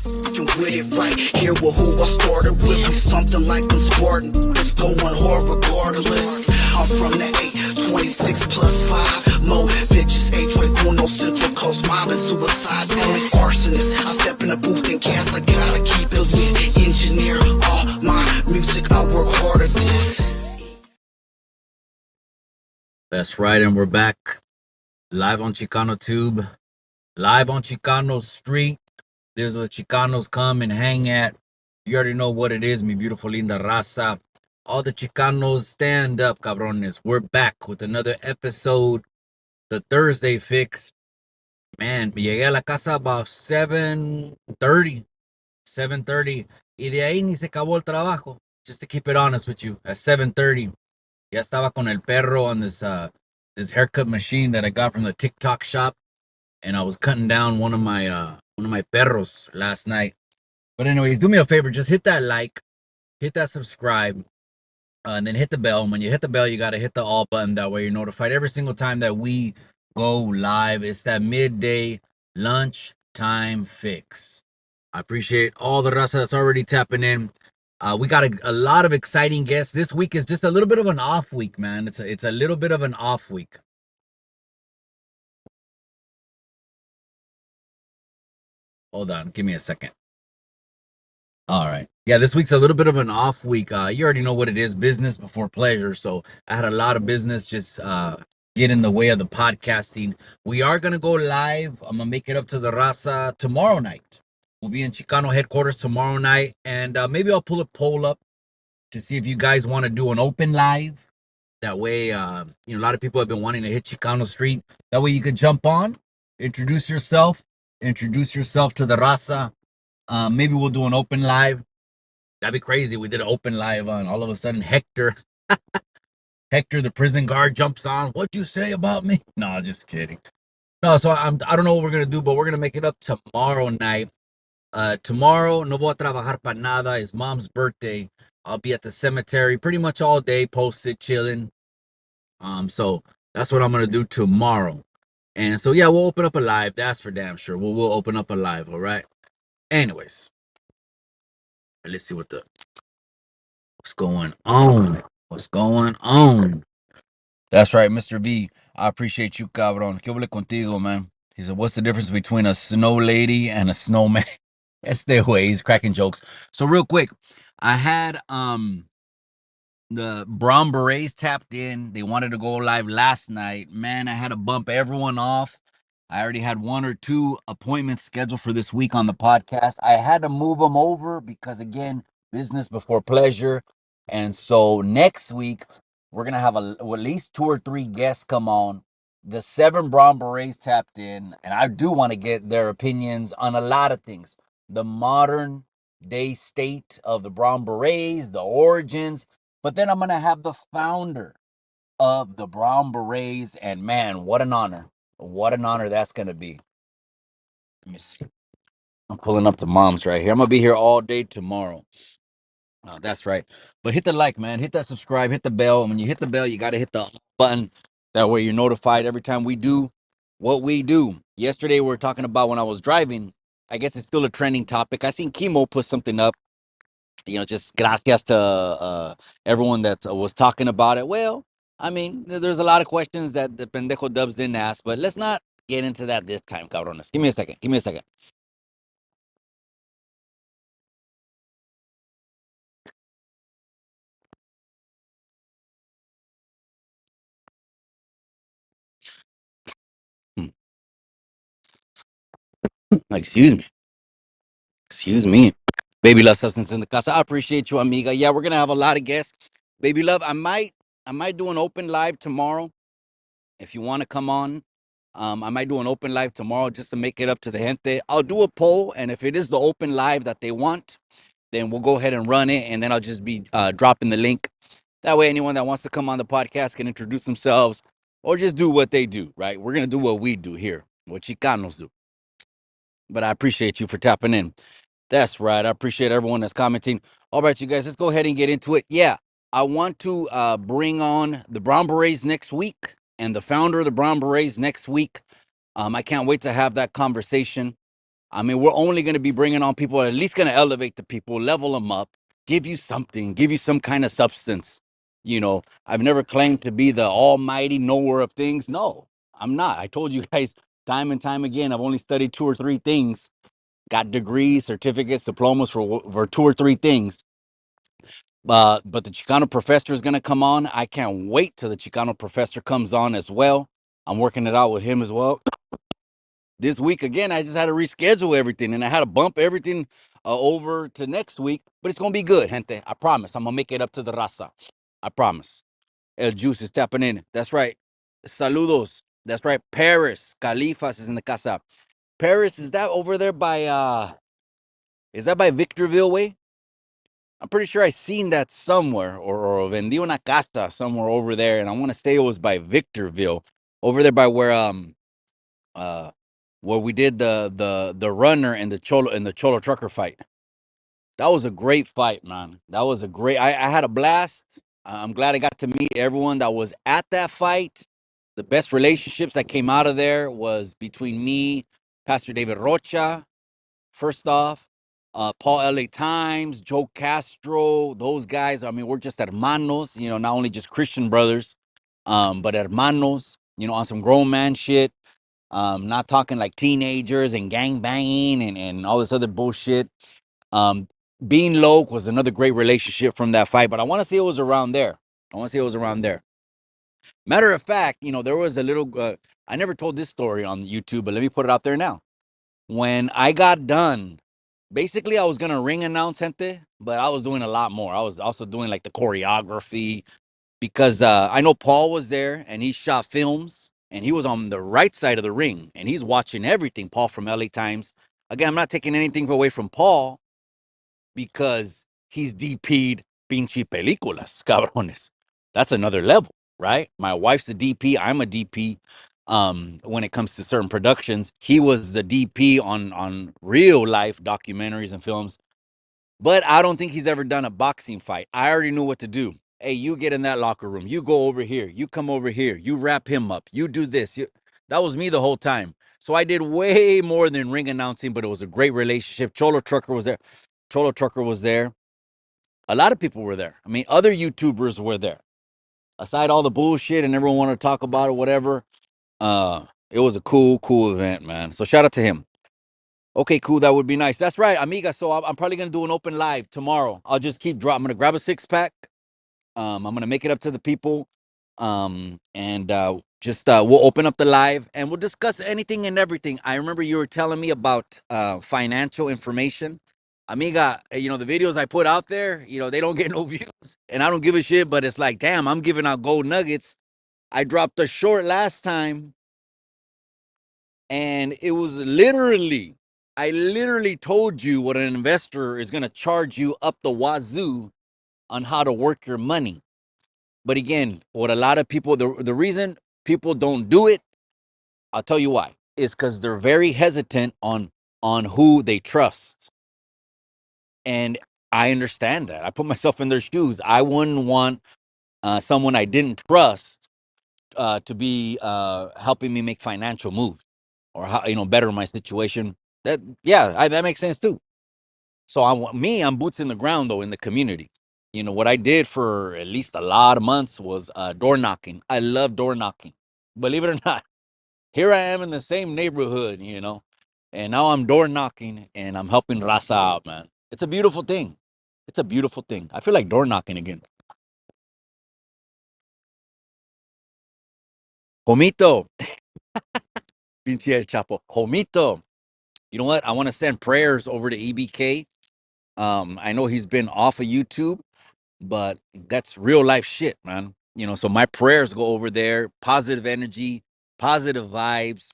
With it right here with who I started with. We something like a Spartan. It's going hard regardless. I'm from the 826 plus 5. Mo bitches, H1 Central Coast mob and suicide. Always arsonist. I step in the booth and gas. I gotta keep it lit. Engineer all my music. I work hard at this. That's right, and we're back live on Chicano Tube, live on Chicano Street. There's where Chicanos come and hang at. You already know what it is, mi beautiful linda raza. All the Chicanos stand up, cabrones. We're back with another episode, the Thursday fix. Man, llegué a la casa about 7:30, 7:30, y de ahí ni se acabó el trabajo. Just to keep it honest with you, at 7:30, ya estaba con el perro on this haircut machine that I got from the TikTok shop, and I was cutting down one of my perros last night. But anyways, do me a favor, just hit that like, hit that subscribe, and then hit the bell. And when you hit the bell, you got to hit the all button. That way you're notified every single time that we go live. It's that midday lunch time fix. I appreciate all the raza that's already tapping in. We got a lot of exciting guests. This week is just a little bit of an off week, man. It's a little bit of an off week. Hold on, give me a second. All right. Yeah, this week's a little bit of an off week. You already know what it is, business before pleasure. So I had a lot of business just get in the way of the podcasting. We are gonna go live. I'm gonna make it up to the raza tomorrow night. We'll be in Chicano headquarters tomorrow night, and maybe I'll pull a poll up to see if you guys want to do an open live. That way, a lot of people have been wanting to hit Chicano Street. That way, you could jump on, introduce yourself, to the raza. Maybe we'll do an open live. That'd be crazy. We did an open live on. All of a sudden, Hector, the prison guard, jumps on. What'd you say about me? No, just kidding. No, so I don't know what we're gonna do, but we're gonna make it up tomorrow night. Tomorrow, no voy a trabajar para nada. It's mom's birthday. I'll be at the cemetery pretty much all day, posted, chilling. So that's what I'm gonna do tomorrow. And so yeah, we'll open up a live. That's for damn sure. We'll open up a live. All right. Anyways, let's see what's going on. What's going on? That's right, Mr. B. I appreciate you, cabrón. ¿Qué huele contigo, man? He said, what's the difference between a snow lady and a snowman? Este way, he's cracking jokes. So real quick, I had the Brown Berets tapped in. They wanted to go live last night. Man, I had to bump everyone off. I already had one or two appointments scheduled for this week on the podcast. I had to move them over because, again, business before pleasure. And so next week, we're going to have at least two or three guests come on. The 7 Brown Berets tapped in, and I do want to get their opinions on a lot of things. The modern day state of the Brown Berets, the origins, but then I'm going to have the founder of the Brown Berets, and man, what an honor. What an honor that's going to be. Let me see. I'm pulling up the moms right here. I'm going to be here all day tomorrow. That's right. But hit the like, man. Hit that subscribe. Hit the bell. And when you hit the bell, you got to hit the button. That way you're notified every time we do what we do. Yesterday, we were talking about when I was driving. I guess it's still a trending topic. I seen Chemo put something up. Just gracias to everyone that was talking about it. Well, I mean, there's a lot of questions that the pendejo dubs didn't ask, but let's not get into that this time, cabrones. Give me a second. Give me a second. Hmm. Excuse me. Excuse me. Baby Love Substance in the casa. I appreciate you, amiga. Yeah, we're gonna have a lot of guests. Baby Love, I might do an open live tomorrow. If you want to come on, I might do an open live tomorrow just to make it up to the gente. I'll do a poll, and if it is the open live that they want, then we'll go ahead and run it, and then I'll just be dropping the link. That way, anyone that wants to come on the podcast can introduce themselves or just do what they do, right? We're going to do what we do here, what Chicanos do. But I appreciate you for tapping in. That's right. I appreciate everyone that's commenting. All right, you guys, let's go ahead and get into it. Yeah, I want to bring on the Brown Berets next week and the founder of the Brown Berets next week. I can't wait to have that conversation. I mean, we're only going to be bringing on people, at least going to elevate the people, level them up, give you something, give you some kind of substance. I've never claimed to be the almighty knower of things. No, I'm not. I told you guys time and time again, I've only studied two or three things, got degrees, certificates, diplomas for two or three things. But the Chicano professor is going to come on. I can't wait till the Chicano professor comes on as well. I'm working it out with him as well. This week again, I just had to reschedule everything, and I had to bump everything over to next week. But it's gonna be good, gente. I promise. I'm gonna make it up to the raza. I promise. El Juice is tapping in. That's right. Saludos. That's right. Paris Califas is in the casa. Paris, is that over there by is that by Victorville way? I'm pretty sure I seen that somewhere, or vendí una casa somewhere over there, and I want to say it was by Victorville, over there by uh where we did the runner and the Cholo trucker fight. That was a great fight, man. That was a great. I had a blast. I'm glad I got to meet everyone that was at that fight. The best relationships that came out of there was between me, Pastor David Rocha, first off, Paul L.A. Times, Joe Castro, those guys. I mean, we're just hermanos, not only just Christian brothers, but hermanos, on some grown man shit. Not talking like teenagers and gang banging and all this other bullshit. Um, Being low was another great relationship from that fight, but I want to say it was around there. I want to say it was around there. Matter of fact, there was a little. I never told this story on YouTube, but let me put it out there now. When I got done, basically I was gonna ring announce gente, but I was doing a lot more. I was also doing like the choreography, because I know Paul was there and he shot films and he was on the right side of the ring and he's watching everything. Paul from LA Times. Again, I'm not taking anything away from Paul, because he's DP'd pinche películas, cabrones. That's another level, right? My wife's a DP. I'm a DP. When it comes to certain productions, he was the DP on real life documentaries and films. But I don't think he's ever done a boxing fight. I already knew what to do. Hey, you get in that locker room. You go over here. You come over here. You wrap him up. You do this. That was me the whole time. So I did way more than ring announcing, but it was a great relationship. Cholo Trucker was there. Cholo Trucker was there. A lot of people were there. I mean, other YouTubers were there. Aside all the bullshit and everyone wanted to talk about it, whatever. It was a cool event, man. So shout out to him. Okay, cool. That would be nice. That's right, amiga. So I'm probably gonna do an open live tomorrow. I'll just keep drop. I'm gonna grab a 6-pack. I'm gonna make it up to the people. And just we'll open up the live and we'll discuss anything and everything. I remember you were telling me about financial information. Amiga, the videos I put out there, they don't get no views. And I don't give a shit, but it's like, damn, I'm giving out gold nuggets. I dropped a short last time, and it was I literally told you what an investor is gonna charge you up the wazoo on how to work your money. But again, what a lot of people, the reason people don't do it, I'll tell you why, is because they're very hesitant on who they trust. And I understand that. I put myself in their shoes. I wouldn't want someone I didn't trust to be helping me make financial moves, or how, better my situation. That makes sense too. So I'm boots in the ground though, in the community. What I did for at least a lot of months was door knocking. I love door knocking. Believe it or not, here I am in the same neighborhood, and now I'm door knocking and I'm helping Raza out, man. It's a beautiful thing. It's a beautiful thing. I feel like door knocking again. Homito, pinche El Chapo. Homito, you know what? I want to send prayers over to EBK. I know he's been off of YouTube, but that's real life shit, man. So my prayers go over there. Positive energy, positive vibes.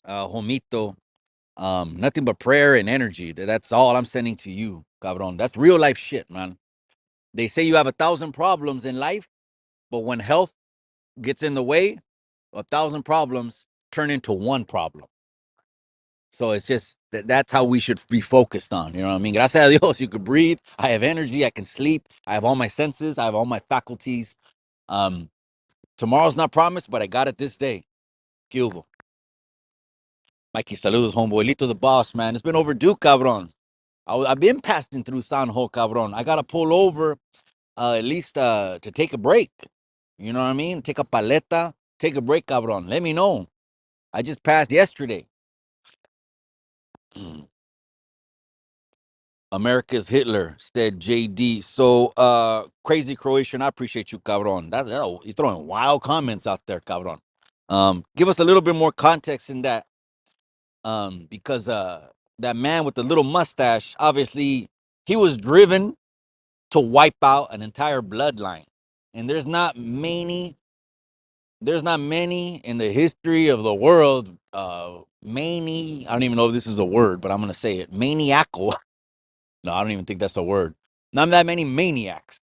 Homito, nothing but prayer and energy. That's all I'm sending to you, cabron. That's real life shit, man. They say you have 1,000 problems in life, but when health gets in the way, 1,000 problems turn into one problem. So it's just that's how we should be focused on. You know what I mean? Gracias a Dios, you could breathe. I have energy. I can sleep. I have all my senses. I have all my faculties. Um, Tomorrow's not promised, but I got it this day. Cubo. Mikey, saludos, homeboy. The boss, man. It's been overdue, cabron. I've been passing through San Ho, cabron. I gotta pull over, at least to take a break. You know what I mean? Take a paleta, take a break, cabron. Let me know. I just passed yesterday. America's Hitler, said JD. So, crazy Croatian, I appreciate you, cabron. You're throwing wild comments out there, cabron. Give us a little bit more context in that. Because that man with the little mustache, obviously, he was driven to wipe out an entire bloodline. And there's not many in the history of the world, many, I don't even know if this is a word, but I'm gonna say it, maniacal. No, I don't even think that's a word. Not that many maniacs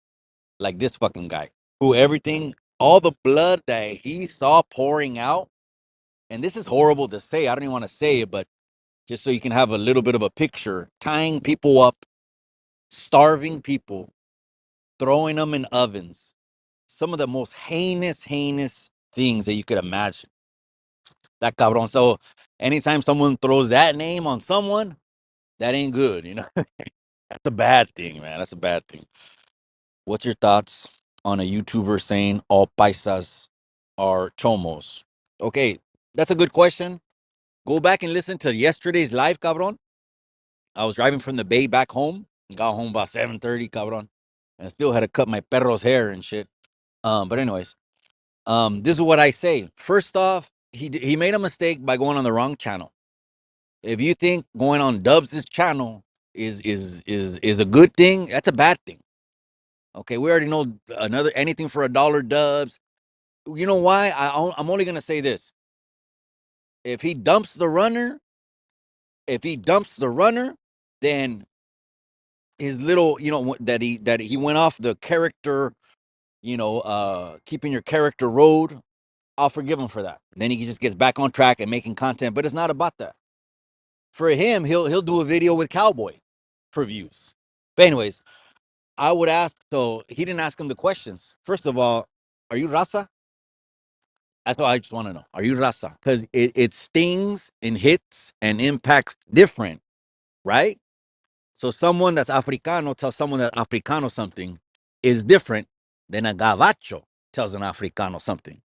like this fucking guy, who everything, all the blood that he saw pouring out, and this is horrible to say, I don't even want to say it, but just so you can have a little bit of a picture, tying people up, starving people, throwing them in ovens, some of the most heinous things that you could imagine. That cabron. So anytime someone throws that name on someone, that ain't good, you know? That's a bad thing, man. That's a bad thing. What's your thoughts on a YouTuber saying all paisas are chomos? Okay, that's a good question. Go back and listen to yesterday's live, cabron. I was driving from the Bay back home. Got home about 7:30, cabron. And I still had to cut my perro's hair and shit. But anyways, this is what I say. First off, he made a mistake by going on the wrong channel. If you think going on Dubs' channel is a good thing, that's a bad thing. Okay, we already know anything for $1 Dubs. You know why? I'm only gonna say this. If he dumps the runner, then his little, that he went off the character, keeping your character road, I'll forgive him for that. Then he just gets back on track and making content. But it's not about that. For him, he'll do a video with Cowboy for views. But anyways, I would ask. So he didn't ask him the questions. First of all, are you Raza? That's what I just want to know. Are you Raza? Because it stings and hits and impacts different, right? So someone that's Africano tells someone that Africano something is different than a Gavacho tells an Africano something.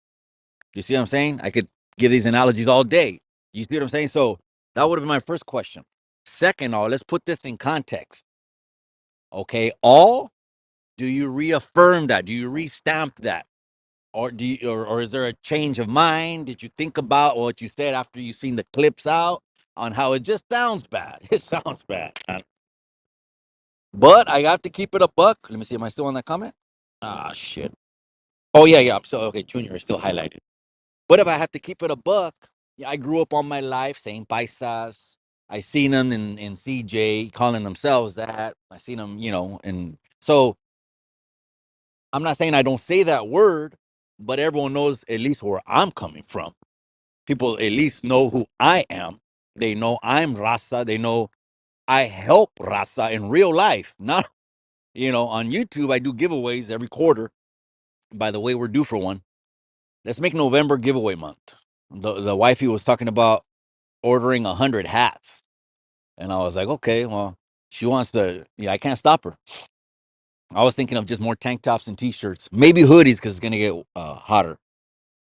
You see what I'm saying? I could give these analogies all day. You see what I'm saying? So that would have been my first question. Second, let's put this in context. Okay, do you reaffirm that? Do you restamp that? Or is there a change of mind? Did you think about what you said after you seen the clips out on how it just sounds bad? It sounds bad, man. But I got to keep it a buck. Let me see. Am I still on that comment? Ah, shit. Oh, yeah. I'm still okay. Junior is still highlighted. But if I have to keep it a buck, yeah, I grew up all my life saying paisas. I seen them in CJ calling themselves that. I seen them, and so I'm not saying I don't say that word, but everyone knows at least where I'm coming from. People at least know who I am. They know I'm Raza. They know I help Raza in real life. Not, on YouTube, I do giveaways every quarter. By the way, we're due for one. Let's make November giveaway month. The wifey was talking about ordering 100 hats. And I was like, okay, well, she wants to, yeah, I can't stop her. I was thinking of just more tank tops and t-shirts, maybe hoodies because it's going to get hotter.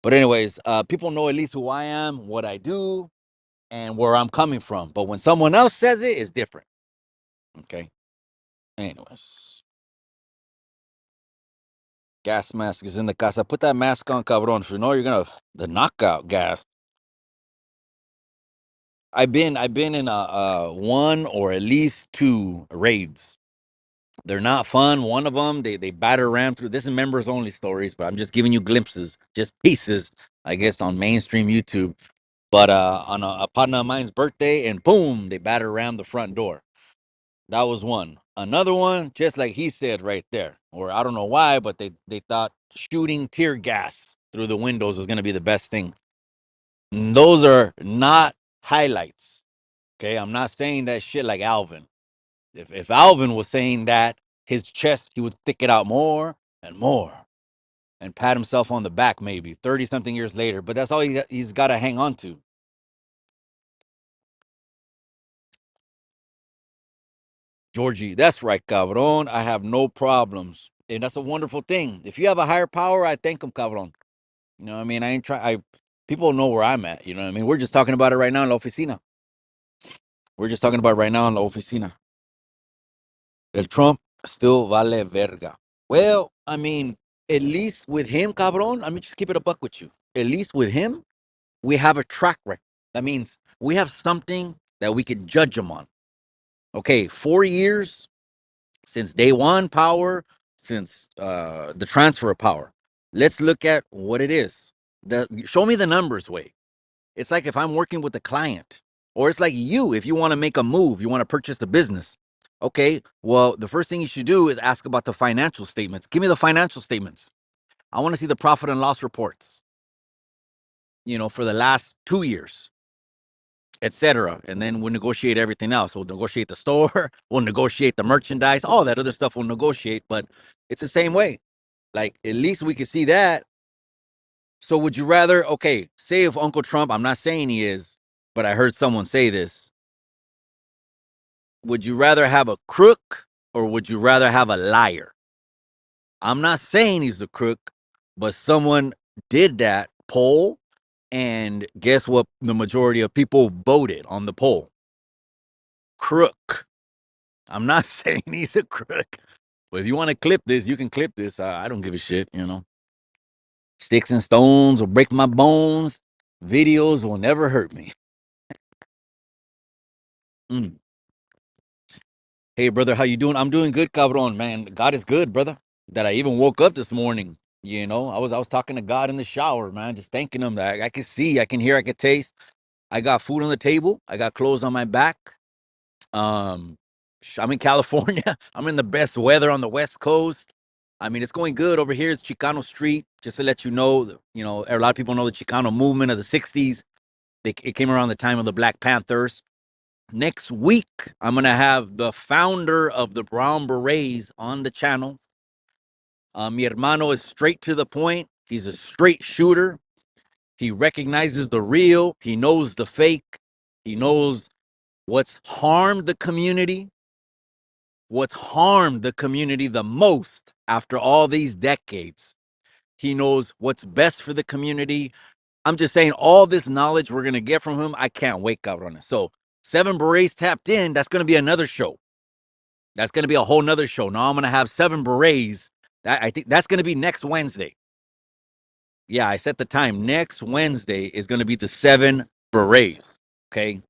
But anyways, people know at least who I am, what I do, and where I'm coming from. But when someone else says it, it's different. Okay. Anyways, gas mask is in the casa. Put that mask on, cabron. If you know you're gonna the knockout gas. I've been in a one or at least two raids. They're not fun. One of them, they batter ram through. This is members only stories, but I'm just giving you glimpses, just pieces, I guess, on mainstream YouTube. But on a partner of mine's birthday, and boom, they batter ram the front door. That was one. Another one, just like he said right there, or I don't know why, but they thought shooting tear gas through the windows was gonna be the best thing. And those are not highlights. Okay, I'm not saying that shit like Alvin. If Alvin was saying that, his chest, he would stick it out more and more and pat himself on the back maybe 30 something years later. But that's all he's got to hang on to. Georgie, that's right, cabron. I have no problems. And that's a wonderful thing. If you have a higher power, I thank him, cabron. You know what I mean? I ain't try I people know where I'm at, you know what I mean? We're just talking about it right now in la oficina. We're just talking about it right now in la oficina. El Trump still vale verga. Well, I mean, at least with him, cabron, I mean, just keep it a buck with you. At least with him, we have a track record. That means we have something that we could judge him on. Okay, 4 years since day one power, since the transfer of power. Let's look at what it is. Show me the numbers, way. It's like if I'm working with a client, or it's like you, if you want to make a move, you want to purchase a business. Okay, well, the first thing you should do is ask about the financial statements. Give me the financial statements. I want to see the profit and loss reports, for the last 2 years, etc. And then we'll negotiate everything else. We'll negotiate the store, we'll negotiate the merchandise, all that other stuff we'll negotiate, but it's the same way. Like, at least we can see that. So would you rather, okay, say if Uncle Trump, I'm not saying he is, but I heard someone say this. Would you rather have a crook or would you rather have a liar? I'm not saying he's a crook, but someone did that poll, and guess what? The majority of people voted on the poll. Crook. I'm not saying he's a crook, but if you want to clip this, you can clip this. I don't give a shit. Sticks and stones will break my bones. Videos will never hurt me. Mm. Hey, brother, how you doing? I'm doing good, cabron, man. God is good, brother. That I even woke up this morning. I was talking to God in the shower, man, just thanking him that I can see, I can hear, I can taste. I got food on the table. I got clothes on my back. Um, I'm in California. I'm in the best weather on the West Coast. I mean, it's going good over here. It's Chicano Street. Just to let you know, a lot of people know the Chicano movement of the '60s. It came around the time of the Black Panthers. Next week, I'm gonna have the founder of the Brown Berets on the channel. Mi hermano is straight to the point. He's a straight shooter. He recognizes the real. He knows the fake. He knows what's harmed the community. What's harmed the community the most after all these decades. He knows what's best for the community. I'm just saying, all this knowledge we're going to get from him, I can't wake up on it. So, Seven Berets tapped in. That's going to be another show. That's going to be a whole nother show. Now I'm going to have Seven Berets. I think that's going to be next Wednesday. Yeah, I set the time. Next Wednesday is going to be the Seven Berets. Okay.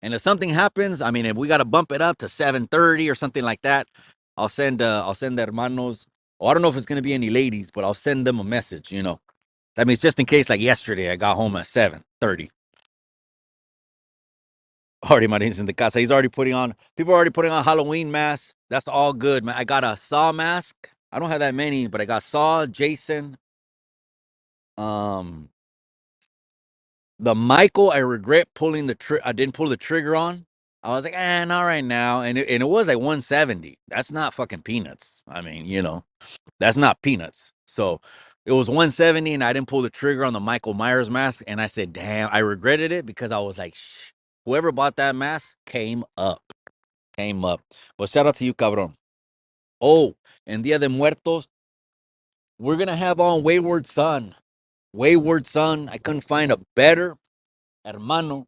And if something happens, I mean, if we got to bump it up to 7:30 or something like that, I'll send the hermanos. Oh, I don't know if it's going to be any ladies, but I'll send them a message. That means just in case, like yesterday, I got home at 7:30. Already Marines in the casa. He's already putting on, people are already putting on Halloween masks. That's all good, man. I got a Saw mask. I don't have that many, but I got Saw, Jason. Um, the Michael, I regret pulling I didn't pull the trigger on. I was like, not right now. And it was like 170. That's not fucking peanuts. I mean, that's not peanuts. So it was 170 and I didn't pull the trigger on the Michael Myers mask. And I said, damn, I regretted it because I was like, shh, whoever bought that mask came up. Came up. But shout out to you, cabron. Oh, and Dia de Muertos, we're going to have on Wayward Son. Wayward Son. I couldn't find a better hermano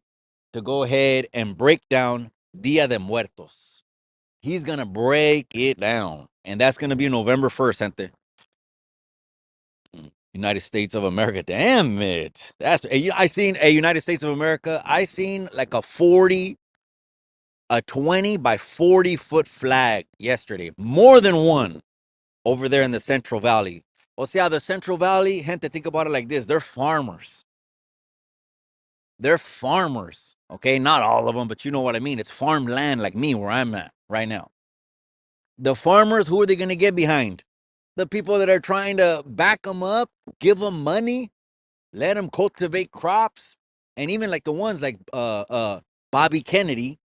to go ahead and break down Dia de Muertos. He's going to break it down. And that's going to be November 1st, gente. United States of America. Damn it. I seen a United States of America. I seen like a 20 by 40-foot flag yesterday. More than one over there in the Central Valley. Well, see how the Central Valley, gente, think about it like this. They're farmers. They're farmers. Okay, not all of them, but you know what I mean. It's farmland like me where I'm at right now. The farmers, who are they going to get behind? The people that are trying to back them up, give them money, let them cultivate crops, and even like the ones like Bobby Kennedy,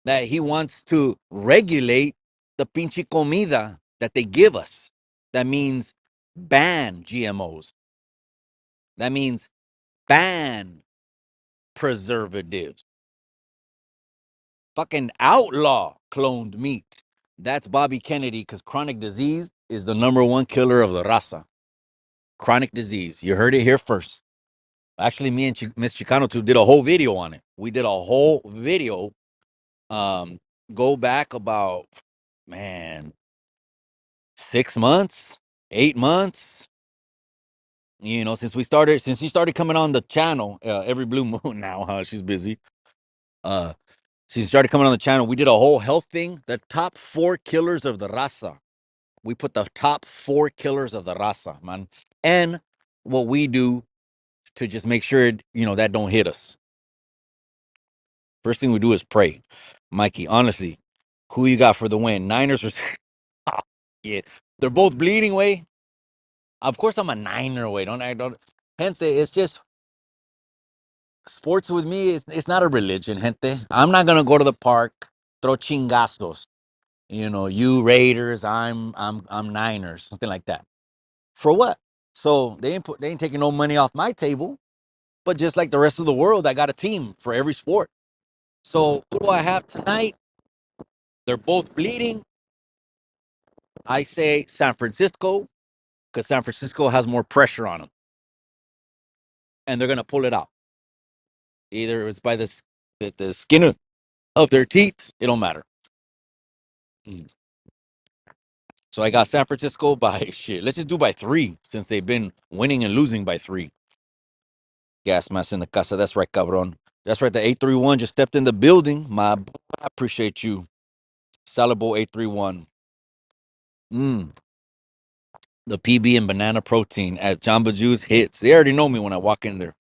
that he wants to regulate the pinche comida that they give us. That means ban GMOs. That means ban preservatives. fucking outlaw cloned meat. That's Bobby Kennedy because chronic disease is the #1 killer of the raza. Chronic disease. You heard it here first. Actually, me and Miss Chicano too did a whole video on it. We did a whole video. Um, go back about, man, 6 months, 8 months. You know, since she started coming on the channel every blue moon now. She's busy. Uh, she started coming on the channel. We did a whole health thing. The top 4 killers of the raza. We put the top 4 killers of the raza, man, and what we do to just make sure that don't hit us. First thing we do is pray. Mikey, honestly, who you got for the win? Niners or yeah, they're both bleeding way. Of course, I'm a Niner way. Don't. Gente, it's just sports with me. It's not a religion, gente. I'm not gonna go to the park, throw chingazos. You Raiders, I'm Niners, something like that. For what? So they ain't taking no money off my table. But just like the rest of the world, I got a team for every sport. So who do I have tonight? They're both bleeding. I say San Francisco because San Francisco has more pressure on them, and they're gonna pull it out. Either it's by the skin of their teeth. It don't matter. Mm. So I got San Francisco by shit. Let's just do by 3 since they've been winning and losing by 3. Gas mask in the casa. That's right, cabron. That's right. The 831 just stepped in the building. I appreciate you. Salabo 831. The PB and banana protein at Jamba Juice hits. They already know me when I walk in there.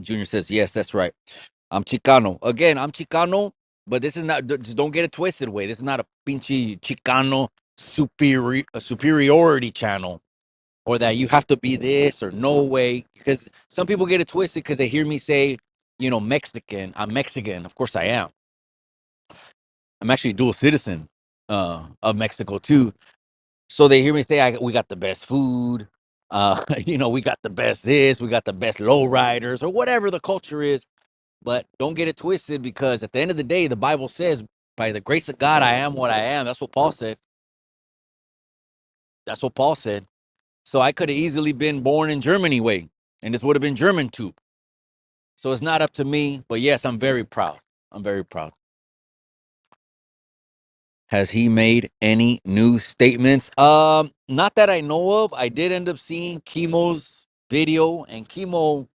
Junior says, yes, that's right. I'm Chicano. Again, I'm Chicano, but this is not, just don't get it twisted way. This is not a pinche Chicano superiority channel or that you have to be this or no way. Because some people get it twisted because they hear me say, Mexican. I'm Mexican. Of course I am. I'm actually a dual citizen of Mexico too. So they hear me say, we got the best food. We got the best this, we got the best lowriders or whatever the culture is. But don't get it twisted because at the end of the day, the Bible says, by the grace of God, I am what I am. That's what Paul said. That's what Paul said. So I could have easily been born in Germany way, and this would have been German too. So it's not up to me. But yes, I'm very proud. I'm very proud. Has he made any new statements? Not that I know of. I did end up seeing Chemo's video, and Chemo,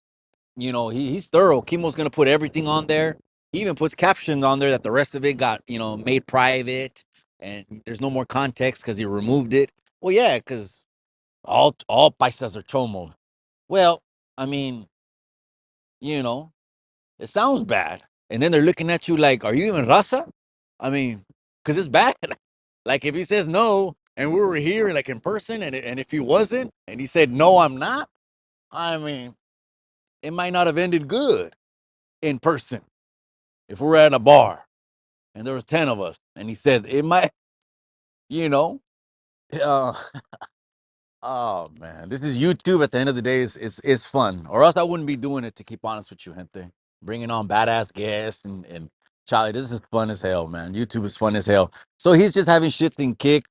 he's thorough. Chemo's gonna put everything on there. He even puts captions on there that the rest of it got, made private, and there's no more context because he removed it. Well, yeah, because all paisas are chomos. Well, I mean, you know, it sounds bad, and then they're looking at you like, "Are you even raza?" I mean, because it's bad. Like if he says no, and we were here like in person, and if he wasn't, and he said no, I'm not. I mean, it might not have ended good in person if we were at a bar and there was 10 of us, and he said it might, you know. Uh, oh man, this is YouTube. At the end of the day, is fun, or else I wouldn't be doing it. To keep honest with you, gente, bringing on badass guests and Charlie, this is fun as hell, man. YouTube is fun as hell. So he's just having shits and kick.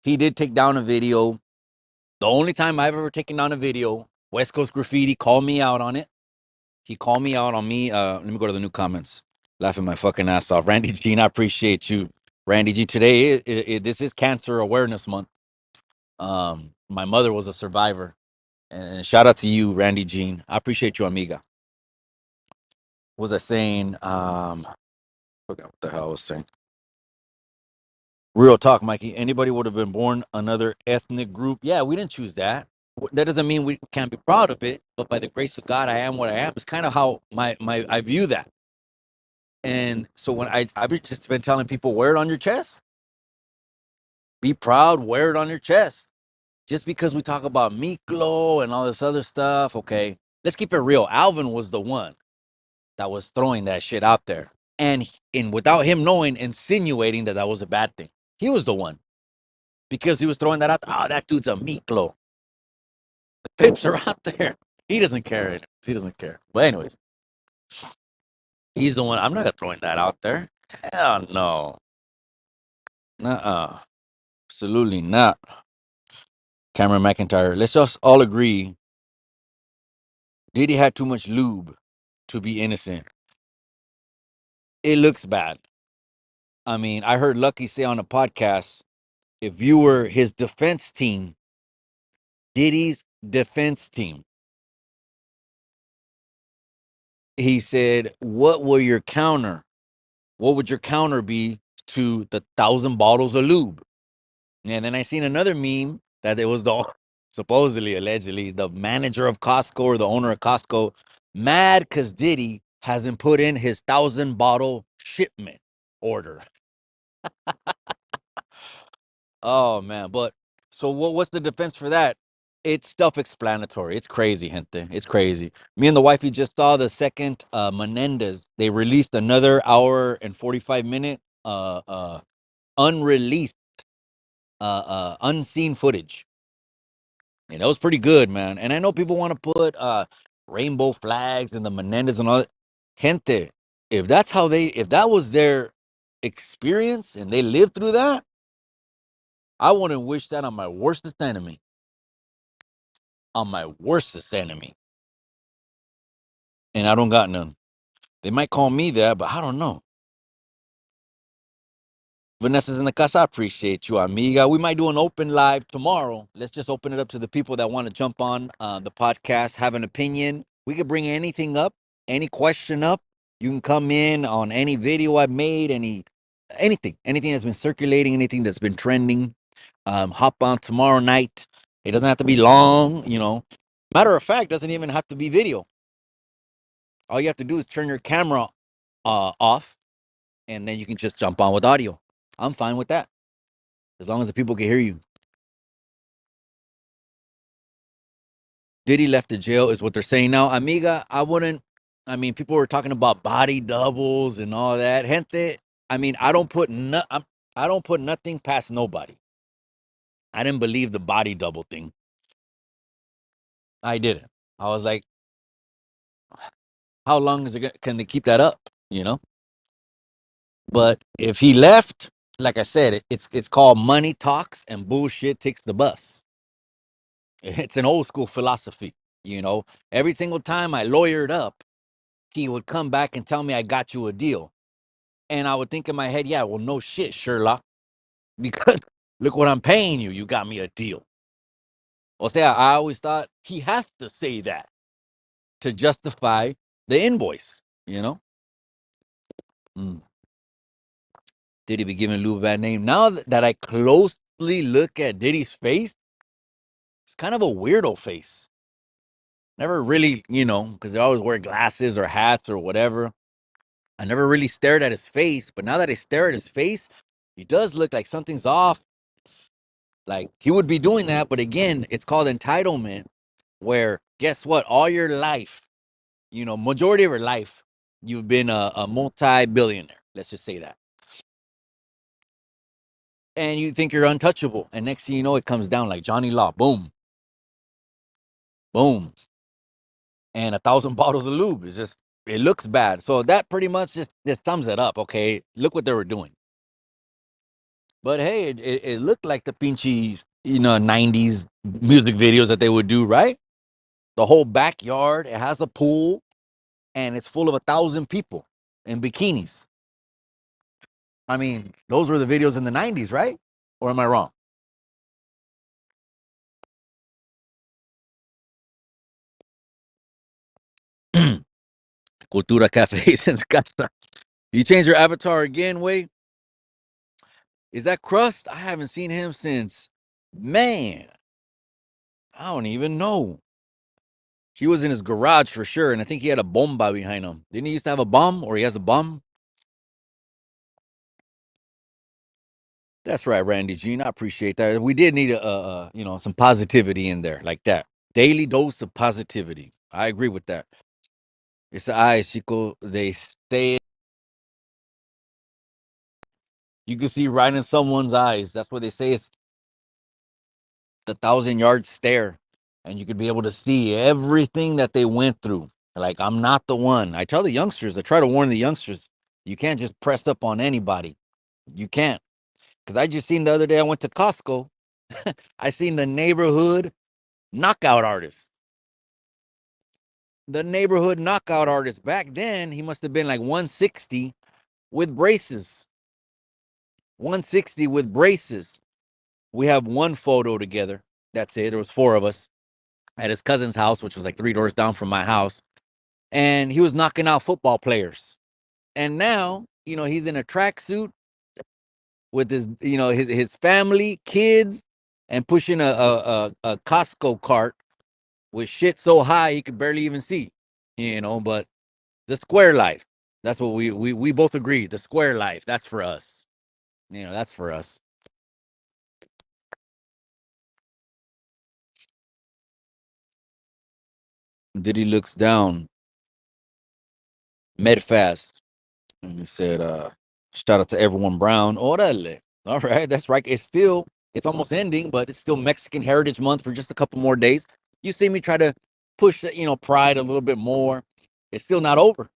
He did take down a video. The only time I've ever taken down a video, West Coast Graffiti called me out on it. He called me out on me. Let me go to the new comments. Laughing my fucking ass off. Randy Jean, I appreciate you. Randy G, today this is Cancer Awareness Month. My mother was a survivor. And shout out to you, Randy Jean. I appreciate you, amiga. What was I saying? Forgot what the hell I was saying. Real talk, Mikey. Anybody would have been born another ethnic group. Yeah, we didn't choose that. That doesn't mean we can't be proud of it. But by the grace of God, I am what I am. It's kind of how my I view that. And so when I've just been telling people, wear it on your chest. Be proud, wear it on your chest. Just because we talk about Miklo and all this other stuff, okay, let's keep it real. Alvin was the one that was throwing that shit out there. And without him knowing, insinuating that was a bad thing. He was the one. Because he was throwing that out. Oh, that dude's a Miklo. The pips are out there. He doesn't care. He doesn't care. But anyways, he's the one. I'm not throwing that out there. Hell no. Nuh-uh. Absolutely not. Cameron McIntyre. Let's just all agree Diddy had too much lube to be innocent. It looks bad. I mean, I heard Lucky say on a podcast, if you were his defense team, Diddy's defense team, he said, what will your counter? What would your counter be to the 1,000 bottles of lube? And then I seen another meme that it was the supposedly, allegedly, the manager of Costco or the owner of Costco mad because Diddy hasn't put in his 1,000 bottle shipment order. Oh man, but so what's the defense for that? It's self-explanatory. It's crazy, gente. It's crazy. Me and the wifey just saw the second Menendez. They released another hour and 45 minute unreleased unseen footage. And that was pretty good, man. And I know people want to put rainbow flags and the Menendez and all that. Gente, if that was their experience and they lived through that, I wouldn't wish that on my worstest enemy. On my worstest enemy. And I don't got none. They might call me that, but I don't know. Vanessa's in the casa. I appreciate you, amiga. We might do an open live tomorrow. Let's just open it up to the people that want to jump on the podcast, have an opinion. We could bring anything up, any question up. You can come in on any video I've made, anything that's been circulating, anything that's been trending. Hop on tomorrow night. It doesn't have to be long, you know. Matter of fact, doesn't even have to be video. All you have to do is turn your camera off, and then you can just jump on with audio. I'm fine with that. As long as the people can hear you. Diddy left the jail is what they're saying now. Amiga, I wouldn't. I mean, people were talking about body doubles and all that. Gente, I mean, I don't put nothing past nobody. I didn't believe the body double thing. I didn't. I was like, how long can they keep that up? You know. But if he left, like I said, it's called money talks and bullshit takes the bus. It's an old school philosophy. You know, every single time I lawyered up, he would come back and tell me I got you a deal. And I would think in my head, yeah, well, no shit, Sherlock, because look what I'm paying you. You got me a deal. O sea, I always thought he has to say that to justify the invoice, you know? Mm. Did he be giving Lou a bad name? Now that I closely look at Diddy's face, it's kind of a weirdo face. Never really, you know, because they always wear glasses or hats or whatever. I never really stared at his face, but now that I stare at his face, he does look like something's off. It's like he would be doing that, but again, it's called entitlement. Where guess what? All your life, you know, majority of your life, you've been a multi-billionaire. Let's just say that, and you think you're untouchable, and next thing you know, it comes down like Johnny Law, boom, boom, and 1,000 bottles of lube. It's just it looks bad. So that pretty much just sums it up. Okay, look what they were doing. But hey, it looked like the pinches, you know, 90s music videos that they would do, right? The whole backyard, it has a pool, and it's full of 1,000 people in bikinis. I mean, those were the videos in the 90s, right? Or am I wrong? Cultura Cafes in casa. You change your avatar again, Way? Is that Crust? I haven't seen him since, man, I don't even know. He was in his garage for sure, and I think he had a bomba behind him. Didn't he used to have a bomb, or he has a bomb? That's right, Randy Gene. I appreciate that. We did need you know, some positivity in there like that. Daily dose of positivity. I agree with that. It's the eyes, Chico. They stay. You can see right in someone's eyes. That's what they say. It's the 1,000 yard stare, and you could be able to see everything that they went through. Like I'm not the one. I tell the youngsters. I try to warn the youngsters. You can't just press up on anybody. You can't. Because I just seen the other day, I went to Costco. I seen the neighborhood knockout artist. The neighborhood knockout artist. Back then, he must have been like 160 with braces. 160 with braces. We have one photo together. That's it. There was four of us at his cousin's house, which was like 3 doors down from my house. And he was knocking out football players. And now, he's in a tracksuit with his family, kids, and pushing a Costco cart with shit so high he could barely even see. But the square life. That's what we both agree. The square life. That's for us. That's for us. Diddy looks down. Medfast. And he said, shout out to everyone Brown. Orale. All right, that's right. It's almost ending, but it's still Mexican Heritage Month for just a couple more days. You see me try to push, pride a little bit more. It's still not over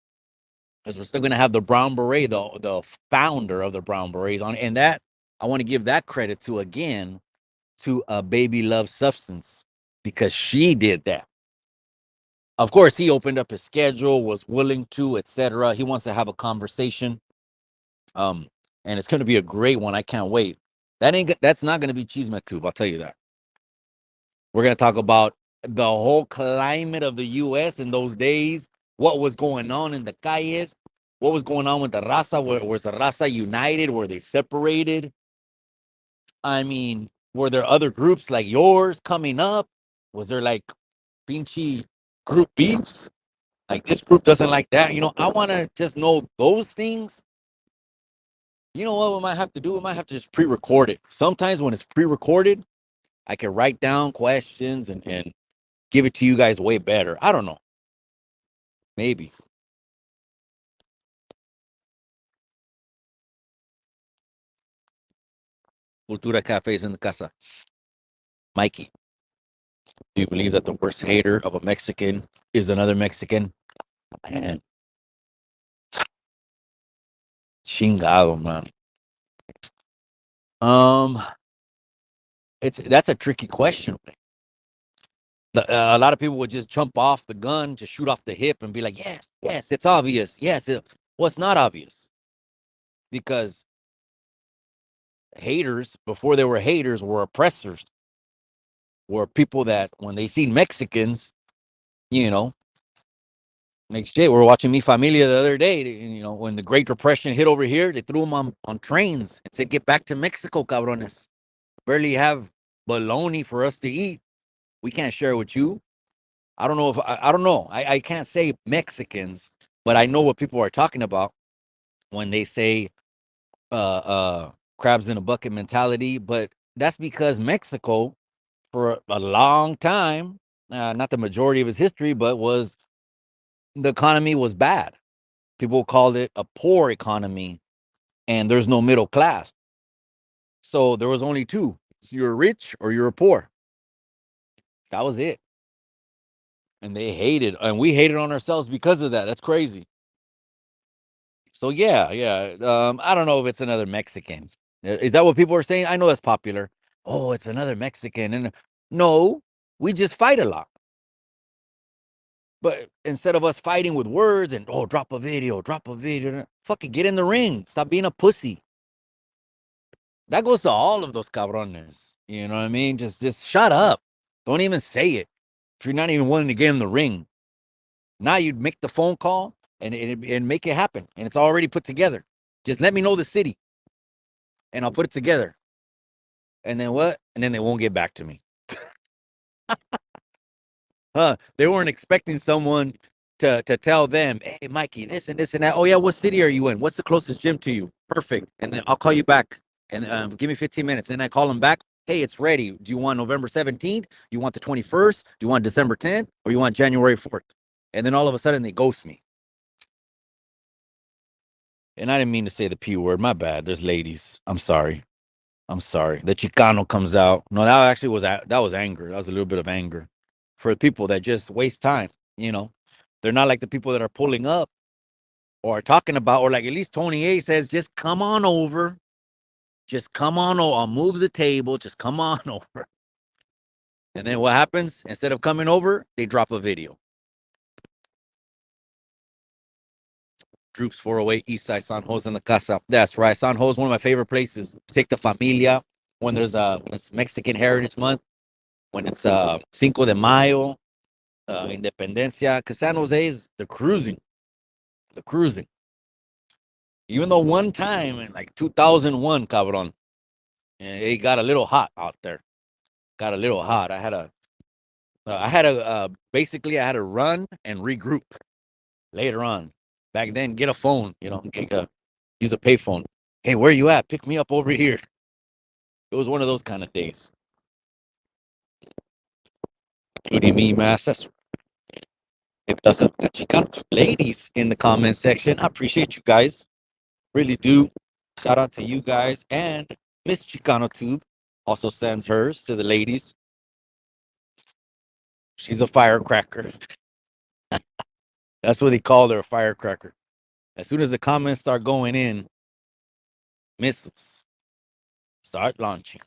because we're still going to have the Brown Beret, the founder of the Brown Berets on. And that, I want to give that credit to, again, to a Baby Love Substance, because she did that. Of course, he opened up his schedule, was willing to, etc. He wants to have a conversation. And it's going to be a great one. I can't wait. That's not going to be Cheese Tube. I'll tell you that. We're going to talk about the whole climate of the U.S. in those days, what was going on in the calles, what was going on with the raza. Was the raza united? Were they separated? I mean, were there other groups like yours coming up? Was there like pinchy group beefs? Like this group doesn't like that. I want to just know those things. You know what we might have to do? We might have to just pre-record it. Sometimes when it's pre-recorded, I can write down questions and give it to you guys way better. I don't know. Maybe. Cultura Cafes in the casa. Mikey, do you believe that the worst hater of a Mexican is another Mexican? Man. Chingado, man. That's a tricky question. A lot of people would just jump off the gun, just shoot off the hip and be like, yes, yes, it's obvious. Yes. Well, it's not obvious, because haters, before they were haters, were oppressors, were people that when they see Mexicans, like shit. We were watching Mi Familia the other day, when the Great Depression hit over here, they threw them on trains and said, get back to Mexico, cabrones. Barely have bologna for us to eat. We can't share with you. I don't know if I don't know. I can't say Mexicans, but I know what people are talking about when they say crabs in a bucket mentality. But that's because Mexico, for a long time, not the majority of its history, but the economy was bad. People called it a poor economy, and there's no middle class. So there was only two: you're rich or you're poor. That was it. And we hated on ourselves because of that. That's crazy. So yeah. I don't know if it's another Mexican. Is that what people are saying? I know that's popular. Oh, it's another Mexican. And no, we just fight a lot. But instead of us fighting with words and drop a video, fucking get in the ring. Stop being a pussy. That goes to all of those cabrones. You know what I mean? Just shut up. Don't even say it. If you're not even willing to get in the ring. Now you'd make the phone call and make it happen. And it's already put together. Just let me know the city and I'll put it together. And then what? And then they won't get back to me. They weren't expecting someone to tell them, hey, Mikey, this and this and that. Oh, yeah, what city are you in? What's the closest gym to you? Perfect. And then I'll call you back. And give me 15 minutes. Then I call them back. Hey, it's ready. Do you want November 17th? Do you want the 21st? Do you want December 10th? Or you want January 4th? And then all of a sudden they ghost me. And I didn't mean to say the P word. My bad. There's ladies. I'm sorry. The Chicano comes out. No, that actually was anger. That was a little bit of anger for people that just waste time. They're not like the people that are pulling up or talking about, or like at least Tony A says, just come on over. Just come on over. I'll move the table. Just come on over. And then what happens? Instead of coming over, they drop a video. Droops 408 East Side, San Jose in the casa. That's right. San Jose is one of my favorite places. Take the familia when it's Mexican Heritage Month, when it's Cinco de Mayo, Independencia. Because San Jose is the cruising. The cruising. Even though one time in like 2001, cabron, it got a little hot out there. Got a little hot. Basically I had to run and regroup later on. Back then, get a phone, use a payphone. Hey, where you at? Pick me up over here. It was one of those kind of days. Including me, mass. That's it doesn't Chicano ladies in the comment section. I appreciate you guys. Really do. Shout out to you guys. And Miss Chicano Tube also sends hers to the ladies. She's a firecracker. That's what they call her, a firecracker. As soon as the comments start going in, missiles start launching.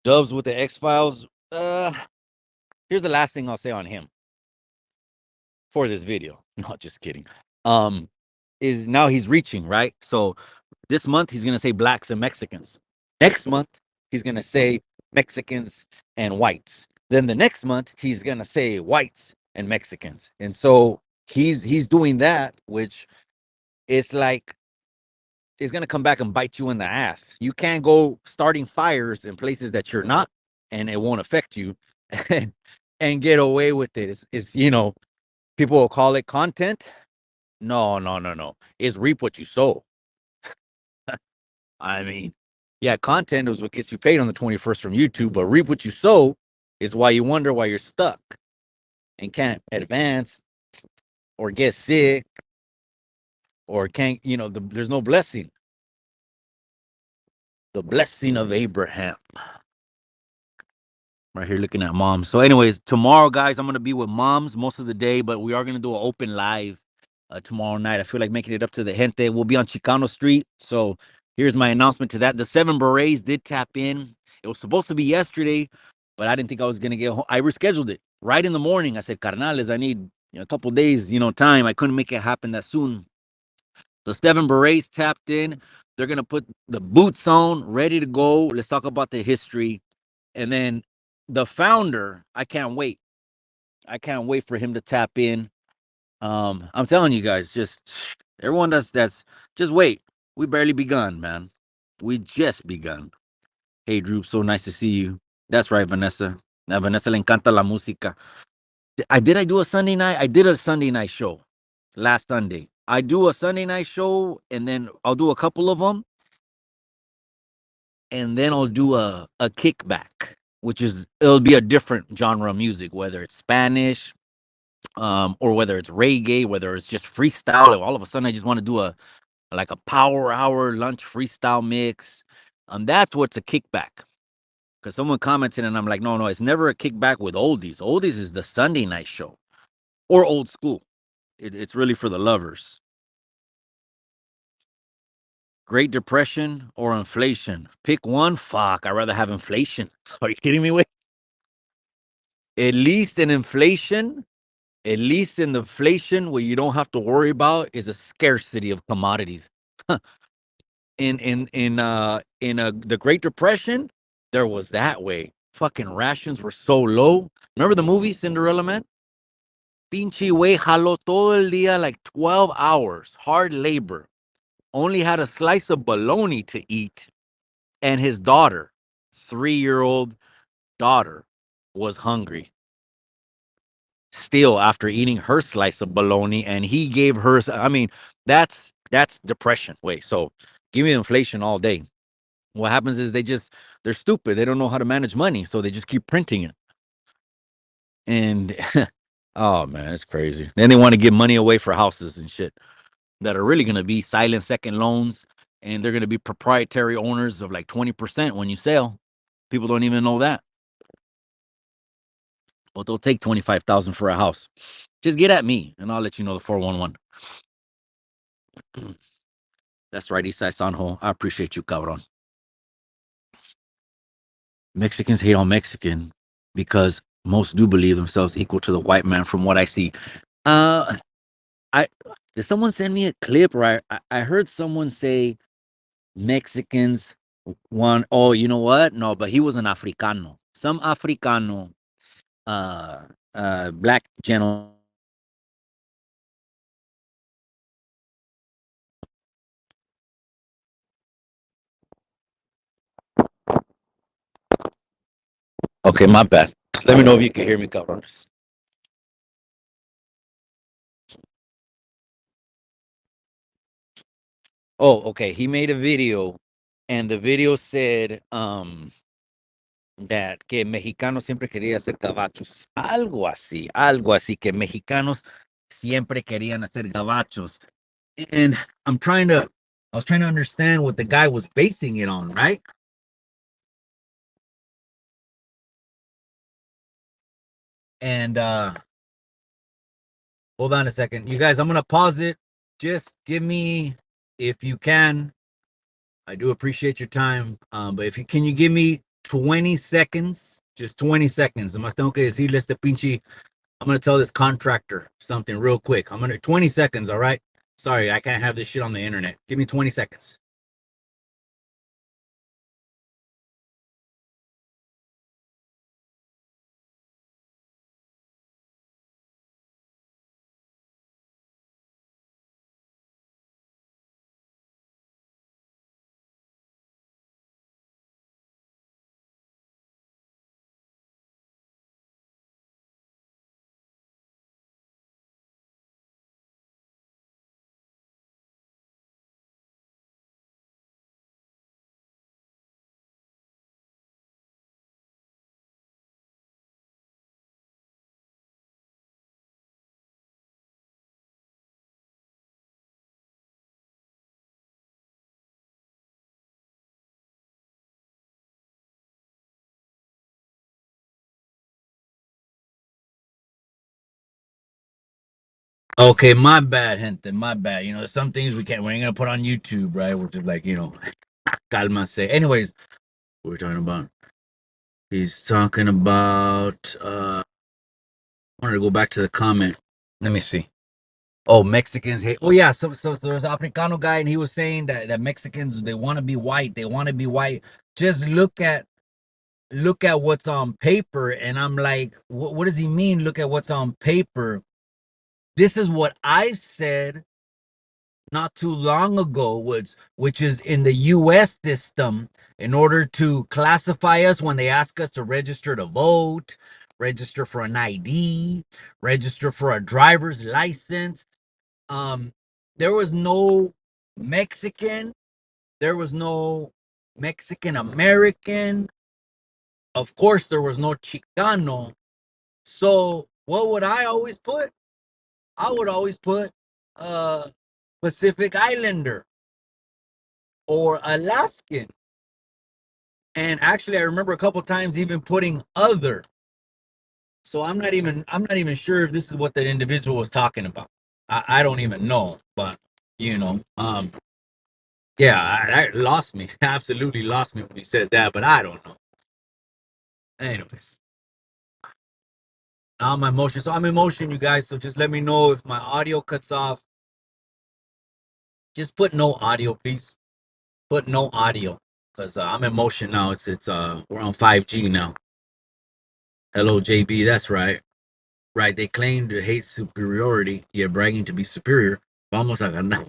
Dubs with the X-Files. Here's the last thing I'll say on him for this video. No, just kidding. Is now he's reaching, right? So this month he's gonna say blacks and Mexicans. Next month he's gonna say Mexicans and whites. Then the next month he's gonna say whites and Mexicans. And so he's doing that, which it's like it's gonna come back and bite you in the ass. You can't go starting fires in places that you're not, and it won't affect you, and get away with it. It's people will call it content. No, no, no, no. It's reap what you sow. I mean, yeah, content is what gets you paid on the 21st from YouTube, but reap what you sow is why you wonder why you're stuck and can't advance or get sick or can't, there's no blessing. The blessing of Abraham. Right here looking at moms. So anyways, tomorrow, guys, I'm going to be with moms most of the day, but we are going to do an open live tomorrow night. I feel like making it up to the gente. We'll be on Chicano Street. So here's my announcement to that. The 7 Berets did tap in. It was supposed to be yesterday, but I didn't think I was going to get home. I rescheduled it right in the morning. I said, carnales, I need a couple days, time. I couldn't make it happen that soon. The 7 Berets tapped in. They're going to put the boots on, ready to go. Let's talk about the history. And then the founder, I can't wait. I can't wait for him to tap in. I'm telling you guys, just everyone that's just wait. We barely begun, man. We just begun. Hey, Drew, so nice to see you. That's right, Vanessa. Now, Vanessa le encanta la música. I do a Sunday night. I did a Sunday night show last Sunday. I do a Sunday night show, and then I'll do a couple of them, and then I'll do a kickback, which it'll be a different genre of music, whether it's Spanish, or whether it's reggae, whether it's just freestyle. All of a sudden, I just want to do a power hour lunch freestyle mix. That's what's a kickback. Because someone commented, and I'm like, no, it's never a kickback with oldies. Oldies is the Sunday night show or old school. It's really for the lovers. Great Depression or inflation? Pick one. Fuck, I'd rather have inflation. Are you kidding me? Wait. At least in inflation, what you don't have to worry about is a scarcity of commodities. The Great Depression, there was that way. Fucking rations were so low. Remember the movie Cinderella Man? Pinche güey jaló todo el día, like 12 hours, hard labor. Only had a slice of bologna to eat, and his daughter, 3-year-old daughter, was hungry. Still, after eating her slice of bologna, and he gave her, I mean, that's depression. Wait, so give me inflation all day. What happens is they're stupid. They don't know how to manage money, so they just keep printing it. And oh man, it's crazy. Then they want to give money away for houses and shit that are really going to be silent second loans, and they're going to be proprietary owners of like 20% when you sell. People don't even know that. But they'll take $25,000 for a house. Just get at me, and I'll let you know the 411. That's right, Eastside Sanjo. I appreciate you, cabron. Mexicans hate on Mexican because most do believe themselves equal to the white man from what I see. Uh I did someone send me a clip or I heard someone say Mexicans want, oh, you know what? No, but he was an Africano. Some Africano uh black gentleman. Okay, my bad. Let me know if you can hear me, cabrones. Oh, okay. He made a video, and the video said that que mexicanos siempre querían ser gabachos. Algo así, que mexicanos siempre querían hacer gabachos. And I'm trying to, I was trying to understand what the guy was basing it on, right? And hold on a second. You guys, I'm gonna pause it. Just give me, if you can, I do appreciate your time. But if you can, you give me 20 seconds, just 20 seconds. Nomás tengo que decirle este pinche. I'm gonna tell this contractor something real quick. I'm gonna 20 seconds, all right? Sorry, I can't have this shit on the internet. Give me 20 seconds. Okay, my bad, gente. My bad. You know, some things we ain't gonna put on YouTube, right? We're just like, calma say. Anyways, what we're talking about. He's talking about I wanted to go back to the comment. Let me see. Oh, Mexicans hate. Oh yeah, so there's an Africano guy, and he was saying that Mexicans, they want to be white. They want to be white. Just look at what's on paper, and I'm like, what does he mean? Look at what's on paper. This is what I said not too long ago, which is in the U.S. system. In order to classify us, when they ask us to register to vote, register for an ID, register for a driver's license, um, there was no Mexican, there was no Mexican American, of course there was no Chicano. So what would I always put? I would always put uh Pacific Islander or Alaskan. And actually I remember a couple times even putting other. So I'm not even sure if this is what that individual was talking about. I don't even know, but yeah, that lost me. Absolutely lost me when he said that, but I don't know. Anyways, now I'm emotion. So I'm emotion, you guys. So just let me know if my audio cuts off. Just put no audio, please. Put no audio, cause I'm emotion now. It's we're on 5G now. Hello, JB. That's right. Right. They claim to hate superiority, yet bragging to be superior. Vamos a ganar.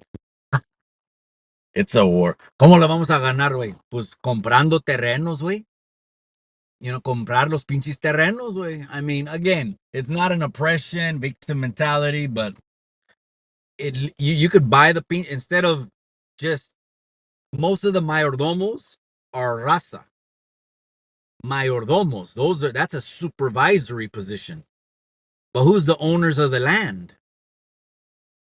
It's a war. ¿Cómo la vamos a ganar, güey? Pues comprando terrenos, güey. Comprar los pinches terrenos, güey. I mean, again, it's not an oppression, victim mentality, but you could buy the instead of just most of the mayordomos are raza. Mayordomos, that's a supervisory position. But who's the owners of the land?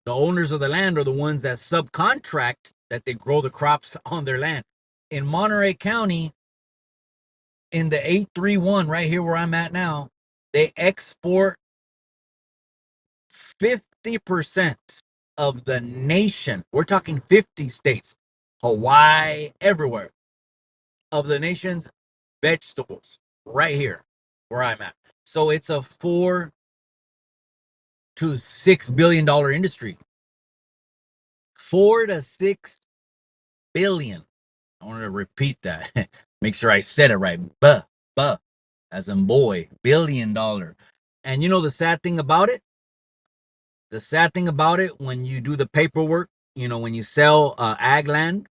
The owners of the land are the ones that subcontract that they grow the crops on their land. In Monterey County, in the 831, right here where I'm at now, they export 50%. of the nation. We're talking 50 states, Hawaii, everywhere of the nation's vegetables right here where I'm at. So it's a $4 to $6 billion industry. 4 to 6 billion. I wanted to repeat that. Make sure I said it right. Buh, as in boy, $1 billion. And you know the sad thing about it? The sad thing about it, when you do the paperwork, when you sell ag land,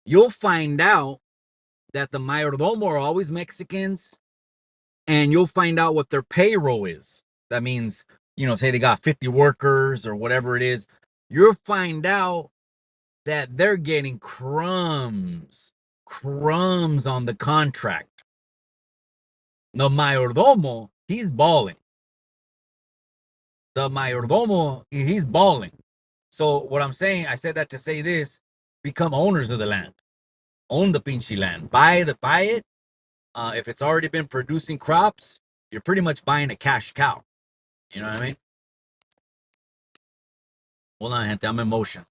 you'll find out that the mayordomo are always Mexicans, and you'll find out what their payroll is. That means, say they got 50 workers or whatever it is. You'll find out that they're getting crumbs on the contract. The mayordomo, he's balling. The mayordomo, he's balling. So what I'm saying, I said that to say this: become owners of the land, own the pinchy land, buy it. If it's already been producing crops, you're pretty much buying a cash cow. You know what I mean? Hold on, gente, I'm in motion.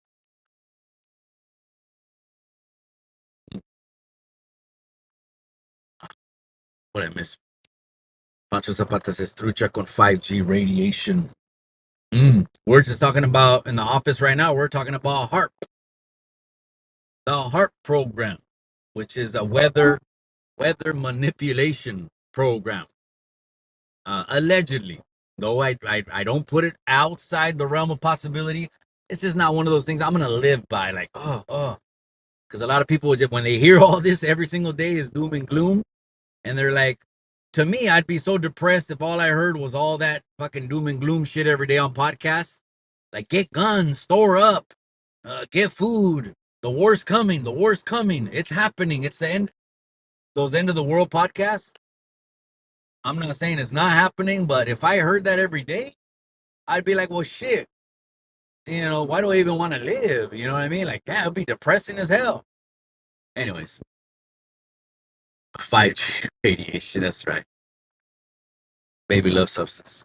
What I miss? Pancho Zapata says trucha con 5G radiation. We're just talking about in the office right now. We're talking about HARP, the HARP program, which is a weather manipulation program. Allegedly, though I don't put it outside the realm of possibility. It's just not one of those things I'm gonna live by. Like, because a lot of people just, when they hear all this every single day is doom and gloom, and they're like, to me, I'd be so depressed if all I heard was all that fucking doom and gloom shit every day on podcasts. Like, get guns, store up, get food. The war's coming. The war's coming. It's happening. It's the end. Those end of the world podcasts. I'm not saying it's not happening, but if I heard that every day, I'd be like, well, shit. Why do I even want to live? You know what I mean? Like, yeah, it'd be depressing as hell. Anyways, 5G radiation. That's right. Baby love substance.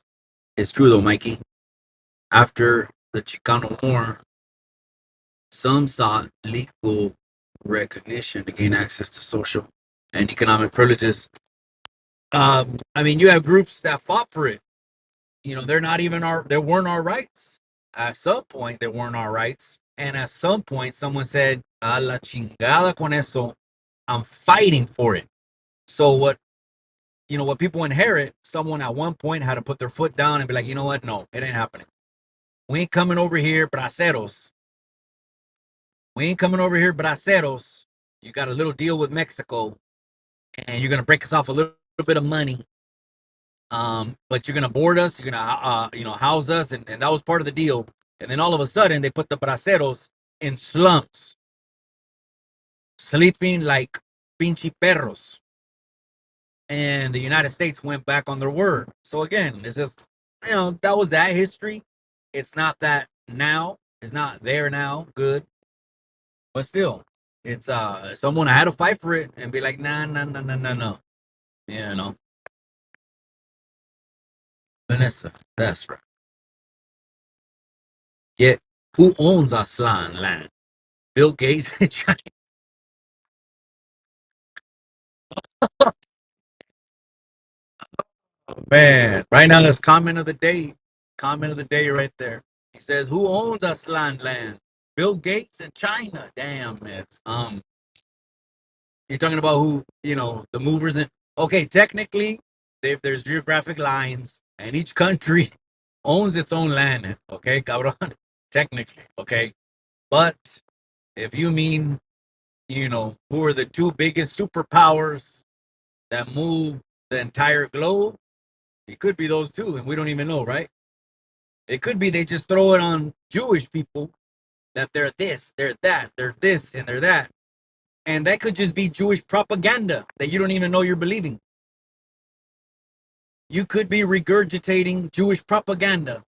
It's true though, Mikey. After the Chicano War, some sought legal recognition to gain access to social and economic privileges. You have groups that fought for it. They're not even they weren't our rights. At some point, they weren't our rights. And at some point, someone said, a la chingada con eso, I'm fighting for it. So what people inherit, someone at one point had to put their foot down and be like, you know what? No, it ain't happening. We ain't coming over here, braceros. We ain't coming over here, braceros. You got a little deal with Mexico, and you're gonna break us off a little bit of money. But you're gonna board us. You're gonna, house us, and that was part of the deal. And then all of a sudden, they put the braceros in slums, sleeping like pinchy perros. And the United States went back on their word. So again, it's just, that was that history. It's not that now. It's not there now. Good. But still, it's someone had to fight for it and be like, nah, nah, nah, nah, nah, no. Vanessa, that's right. Yet, who owns Aslan land? Bill Gates and China. Man, right now that's comment of the day. Comment of the day right there. He says, who owns Aslan land? Bill Gates and China. Damn, man. You're talking about who, the movers and okay, technically, there's geographic lines, and each country owns its own land. Okay, cabron. Technically, okay. But if you mean, who are the two biggest superpowers that move the entire globe, it could be those two, and we don't even know, right? It could be they just throw it on Jewish people that they're this, they're that, they're this, and they're that. And that could just be Jewish propaganda that you don't even know you're believing. You could be regurgitating Jewish propaganda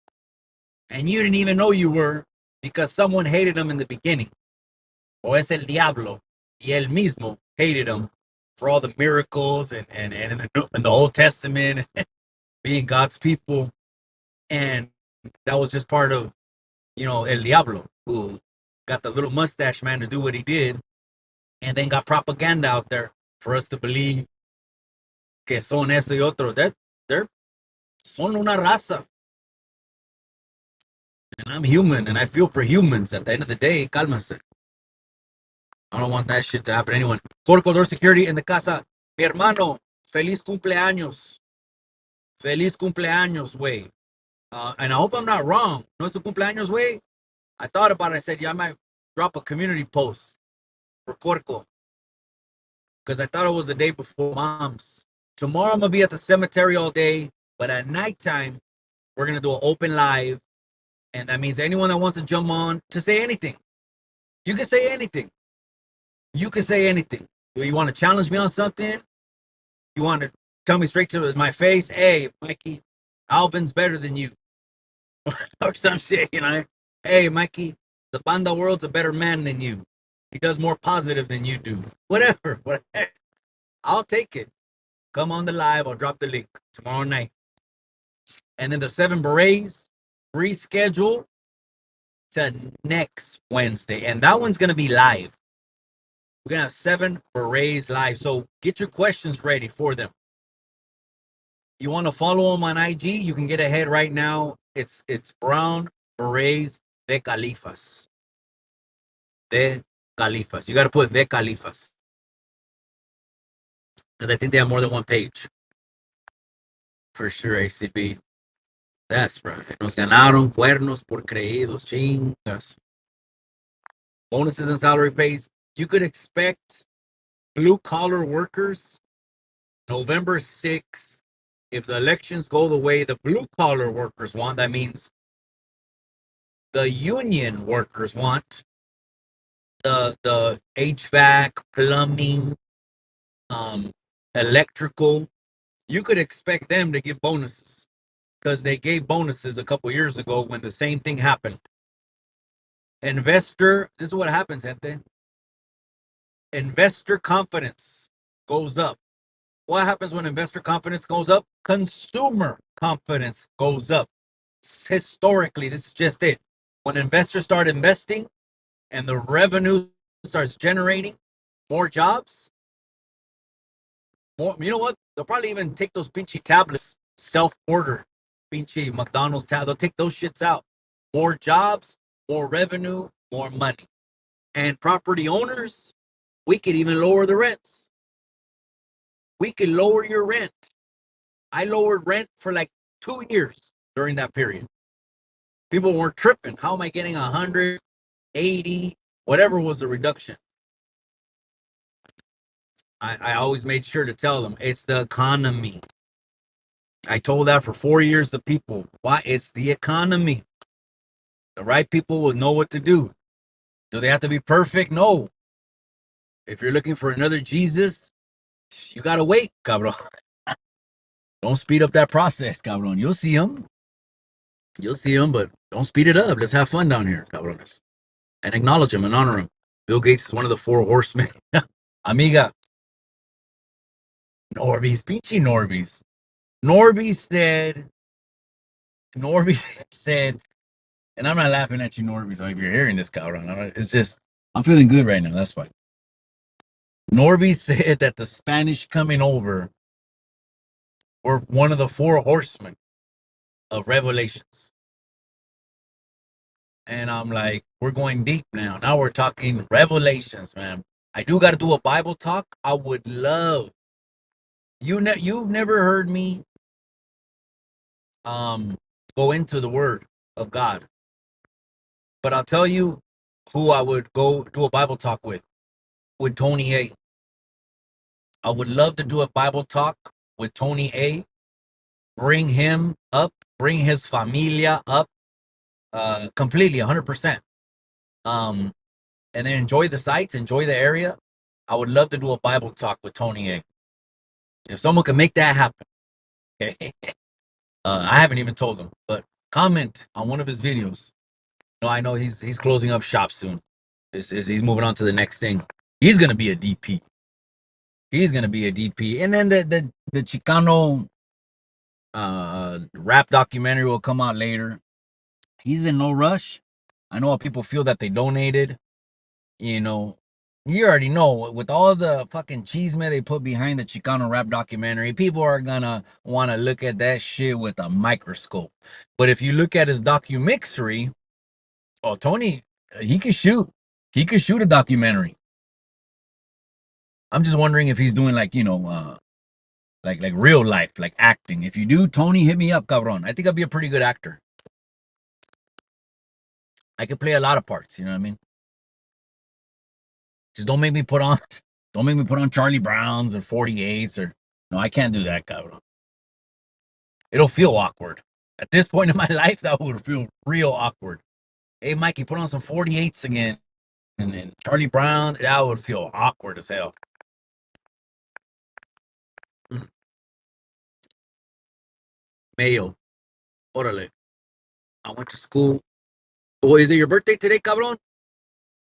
and you didn't even know you were because someone hated them in the beginning. O es el diablo. Y él mismo hated them for all the miracles and in the Old Testament being God's people. And that was just part of you know, El Diablo, who got the little mustache man to do what he did, and then got propaganda out there for us to believe que son eso y otro. They're son una raza. And I'm human, and I feel for humans. At the end of the day, cálmase. I don't want that shit to happen to anyone. Corcodor Security in the casa. Mi hermano, feliz cumpleaños. Feliz cumpleaños, way. And I hope I'm not wrong. No es tu cumpleaños, way? I thought about it. I said, yeah, I might drop a community post for Corco. Because I thought it was the day before Mom's. Tomorrow I'm going to be at the cemetery all day. But at nighttime, we're going to do an open live. And that means anyone that wants to jump on to say anything. You can say anything. You can say anything. You want to challenge me on something? You want to tell me straight to my face, hey, Mikey, Alvin's better than you. Or some shit, you know? Hey, Mikey, the Banda world's a better man than you. He does more positive than you do. Whatever. I'll take it. Come on the live. I'll drop the link tomorrow night. And then the 7 Berets reschedule to next Wednesday. And that one's going to be live. We're going to have 7 Berets live. So get your questions ready for them. You want to follow them on IG? You can get ahead right now. It's Brown Berets de Califas. De Califas. You got to put de Califas. Because I think they have more than one page. For sure, ACB. That's right. Nos ganaron cuernos por creídos. Chingas. Bonuses and salary pays. You could expect blue collar workers November 6th. If the elections go the way the blue collar workers want, that means the union workers want, the HVAC, plumbing, electrical, you could expect them to give bonuses because they gave bonuses a couple years ago when the same thing happened. This is what happens, gente. Investor confidence goes up. What happens when investor confidence goes up? Consumer confidence goes up. Historically, this is just it. When investors start investing and the revenue starts generating more jobs, more, you know what? They'll probably even take those pinchy tablets, self-order, pinchy McDonald's tab. They'll take those shits out. More jobs, more revenue, more money. And property owners, we could even lower the rents. We could lower your rent. I lowered rent for like 2 years during that period. People weren't tripping. How am I getting 180, whatever was the reduction? I always made sure to tell them it's the economy. I told that for 4 years to people. Why? It's the economy. The right people will know what to do. Do they have to be perfect? No. If you're looking for another Jesus, you got to wait, cabrón. Don't speed up that process, cabrón. You'll see him. You'll see him, but don't speed it up. Let's have fun down here, cabrones. And acknowledge him and honor him. Bill Gates is one of the 4 horsemen. Amiga. Norbies, pinchy Norbies. Norby said, and I'm not laughing at you, Norby, so if you're hearing this, cabron, it's just, I'm feeling good right now, that's why. Norby said that the Spanish coming over were one of the 4 horsemen of Revelations. And I'm like, we're going deep now. Now we're talking Revelations, man. I do got to do a Bible talk. I would love, you've never heard me go into the Word of God. But I'll tell you who I would go do a Bible talk with Tony A. I would love to do a Bible talk with Tony A. Bring him up, bring his familia up, completely, 100%. And then enjoy the sights, enjoy the area. I would love to do a Bible talk with Tony A. If someone can make that happen, okay. I haven't even told him, but comment on one of his videos. No, I know he's closing up shop soon. He's moving on to the next thing. He's gonna be a DP. He's gonna be a DP, and then the Chicano rap documentary will come out later. He's in no rush. I know people feel that they donated. You know, you already know with all the fucking chisme they put behind the Chicano rap documentary, people are gonna want to look at that shit with a microscope. But if you look at his documentary, oh, Tony, he could shoot. He could shoot a documentary. I'm just wondering if he's doing like, like real life, like acting. If you do, Tony, hit me up, cabron. I think I'd be a pretty good actor. I could play a lot of parts, you know what I mean? Just don't make me put on Charlie Browns or 48s or no, I can't do that, cabron. It'll feel awkward. At this point in my life, that would feel real awkward. Hey, Mikey, put on some 48s again. And then Charlie Brown, that would feel awkward as hell. Mayo, orale. I went to school. Oh, is it your birthday today, cabron?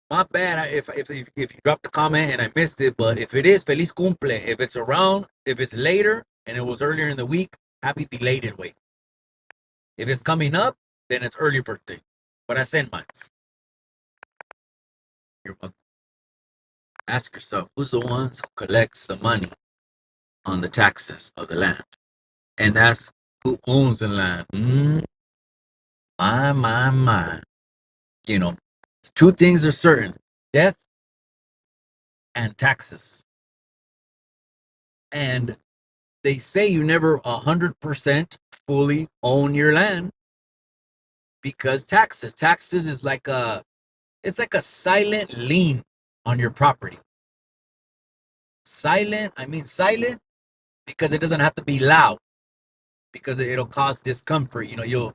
My bad if you dropped a comment and I missed it, but if it is, feliz cumple. If it's around, if it's later and it was earlier in the week, happy belated way. If it's coming up, then it's early birthday. But I sent mine. You're welcome. Ask yourself, who's the ones who collects the money on the taxes of the land? And that's who owns the land. My. You know, two things are certain: death and taxes. And they say you never 100% fully own your land because taxes is like it's like a silent lien on your property. I mean silent because it doesn't have to be loud because it'll cause discomfort. You'll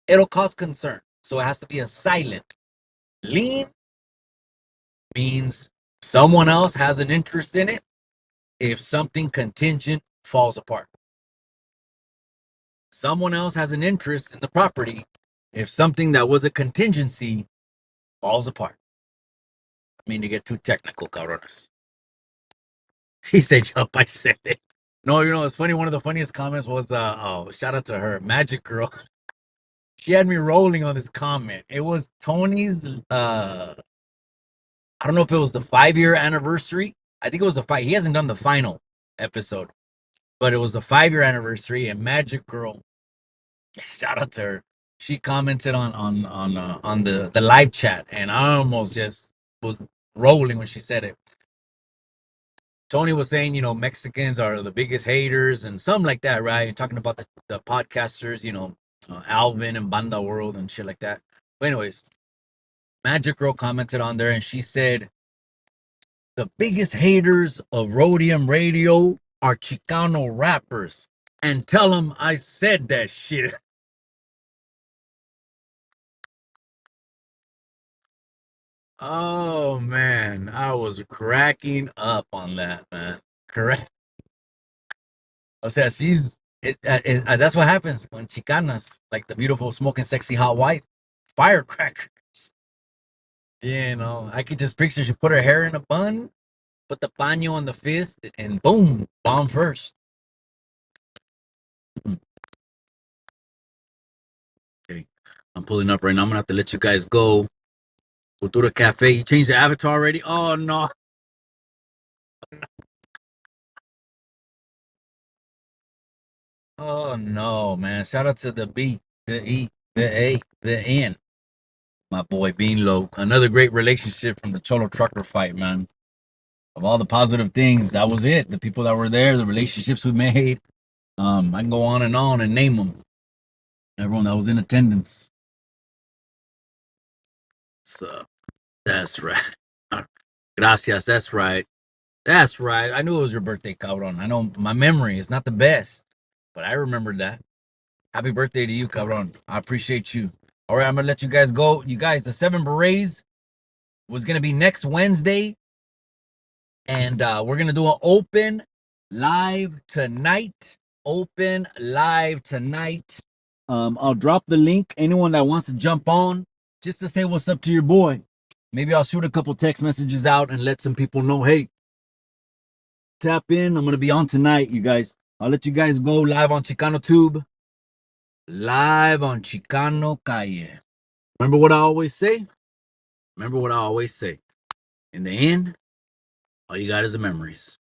it'll cause concern. So it has to be a silent lien. Means someone else has an interest in it if something contingent falls apart. Someone else has an interest in the property if something that was a contingency falls apart. I mean, to get too technical, cabrones. He said, yup, I said it. No, it's funny. One of the funniest comments was, shout out to her, Magic Girl. She had me rolling on this comment. It was Tony's, I don't know if it was the 5-year anniversary. I think it was he hasn't done the final episode, but it was the 5-year anniversary, and Magic Girl, shout out to her. She commented on the live chat, and I almost just was rolling when she said it. Tony was saying, Mexicans are the biggest haters and something like that, right? Talking about the podcasters, Alvin and Banda World and shit like that. But anyways, Magic Girl commented on there, and she said, the biggest haters of Rhodium Radio are Chicano rappers. And tell them I said that shit. Oh, man. I was cracking up on that, man. Correct. O sea, that's what happens when Chicanas, like the beautiful, smoking, sexy, hot wife, firecrackers. I could just picture she put her hair in a bun, put the paño on the fist, and boom, bomb first. Okay, I'm pulling up right now. I'm gonna have to let you guys go. Cultura Cafe. You changed the avatar already? Oh no. Oh no, man. Shout out to the B, the E, the A, the N. My boy Bean Low. Another great relationship from the Cholo Trucker fight, man. Of all the positive things, that was it. The people that were there, the relationships we made. I can go on and name them. Everyone that was in attendance. So that's right. Gracias. That's right. That's right. I knew it was your birthday, cabron. I know my memory is not the best, but I remembered that. Happy birthday to you, cabron. I appreciate you. All right, I'm gonna let you guys go. You guys, the 7 Berets was gonna be next Wednesday, and we're gonna do an open live tonight. Open live tonight. I'll drop the link. Anyone that wants to jump on, just to say what's up to your boy. Maybe I'll shoot a couple text messages out and let some people know, hey, tap in. I'm gonna be on tonight, you guys. I'll let you guys go live on Chicano Tube. Live on Chicano Calle. Remember what I always say? Remember what I always say. In the end, all you got is the memories.